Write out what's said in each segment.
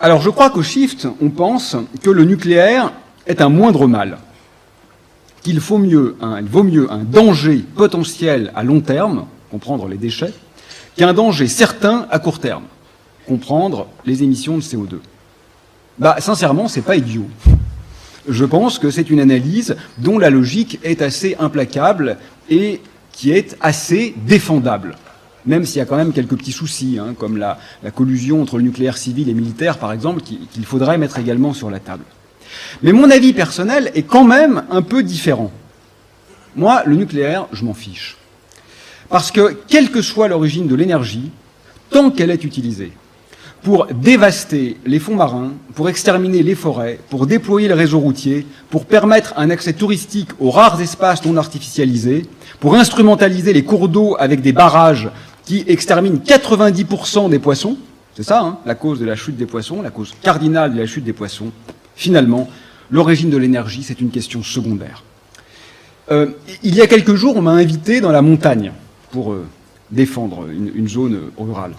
Alors je crois qu'au Shift, on pense que le nucléaire est un moindre mal, qu'il vaut mieux un danger potentiel à long terme, comprendre les déchets, qu'un danger certain à court terme, comprendre les émissions de CO2. Sincèrement, c'est pas idiot. Je pense que c'est une analyse dont la logique est assez implacable et qui est assez défendable, même s'il y a quand même quelques petits soucis, comme la collusion entre le nucléaire civil et militaire, par exemple, qu'il faudrait mettre également sur la table. Mais mon avis personnel est quand même un peu différent. Moi, le nucléaire, je m'en fiche. Parce que, quelle que soit l'origine de l'énergie, tant qu'elle est utilisée pour dévaster les fonds marins, pour exterminer les forêts, pour déployer le réseau routier, pour permettre un accès touristique aux rares espaces non artificialisés, pour instrumentaliser les cours d'eau avec des barrages qui exterminent 90% des poissons, c'est ça, la cause de la chute des poissons, la cause cardinale de la chute des poissons, finalement, l'origine de l'énergie, c'est une question secondaire. Il y a quelques jours, on m'a invité dans la montagne pour défendre une zone rurale.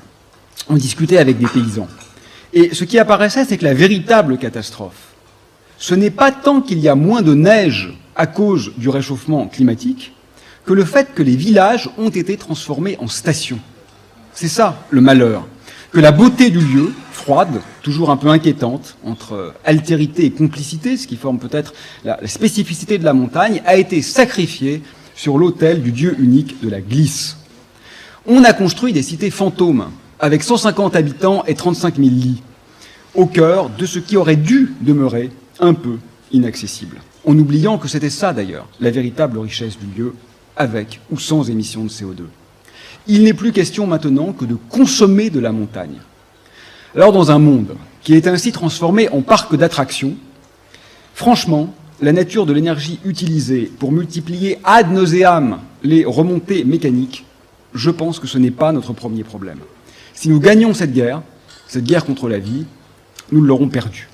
On discutait avec des paysans. Et ce qui apparaissait, c'est que la véritable catastrophe, ce n'est pas tant qu'il y a moins de neige à cause du réchauffement climatique, que le fait que les villages ont été transformés en stations. C'est ça, le malheur. Que la beauté du lieu, froide, toujours un peu inquiétante, entre altérité et complicité, ce qui forme peut-être la spécificité de la montagne, a été sacrifiée sur l'autel du dieu unique de la glisse. On a construit des cités fantômes, avec 150 habitants et 35 000 lits, au cœur de ce qui aurait dû demeurer un peu inaccessible, en oubliant que c'était ça d'ailleurs, la véritable richesse du lieu, avec ou sans émissions de CO2. Il n'est plus question maintenant que de consommer de la montagne. Alors dans un monde qui est ainsi transformé en parc d'attractions, franchement, la nature de l'énergie utilisée pour multiplier ad nauseam les remontées mécaniques, je pense que ce n'est pas notre premier problème. Si nous gagnons cette guerre contre la vie, nous l'aurons perdue.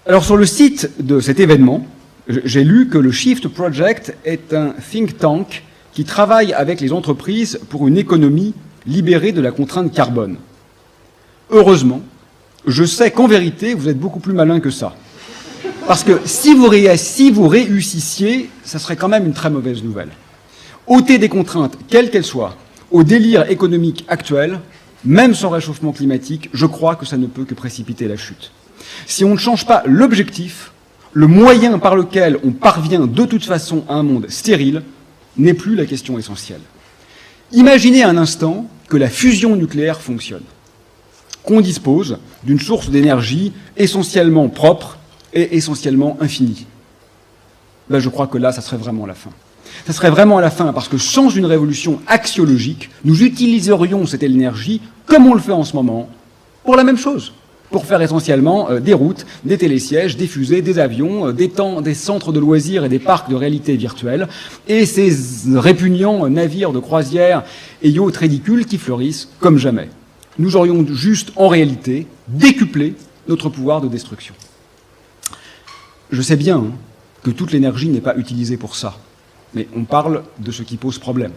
Alors sur le site de cet événement, j'ai lu que le Shift Project est un think tank qui travaille avec les entreprises pour une économie libérée de la contrainte carbone. Heureusement, je sais qu'en vérité, vous êtes beaucoup plus malin que ça. Parce que si vous réussissiez, ça serait quand même une très mauvaise nouvelle. Ôter des contraintes, quelles qu'elles soient, au délire économique actuel, même sans réchauffement climatique, je crois que ça ne peut que précipiter la chute. Si on ne change pas l'objectif, le moyen par lequel on parvient de toute façon à un monde stérile n'est plus la question essentielle. Imaginez un instant que la fusion nucléaire fonctionne, qu'on dispose d'une source d'énergie essentiellement propre et essentiellement infinie. Je crois que là, ça serait vraiment la fin. Ça serait vraiment la fin, parce que sans une révolution axiologique, nous utiliserions cette énergie, comme on le fait en ce moment, pour la même chose. Pour faire essentiellement des routes, des télésièges, des fusées, des avions, des centres de loisirs et des parcs de réalité virtuelle, et ces répugnants navires de croisière et yachts ridicules qui fleurissent comme jamais. Nous aurions juste, en réalité, décuplé notre pouvoir de destruction. Je sais bien que toute l'énergie n'est pas utilisée pour ça. Mais on parle de ce qui pose problème.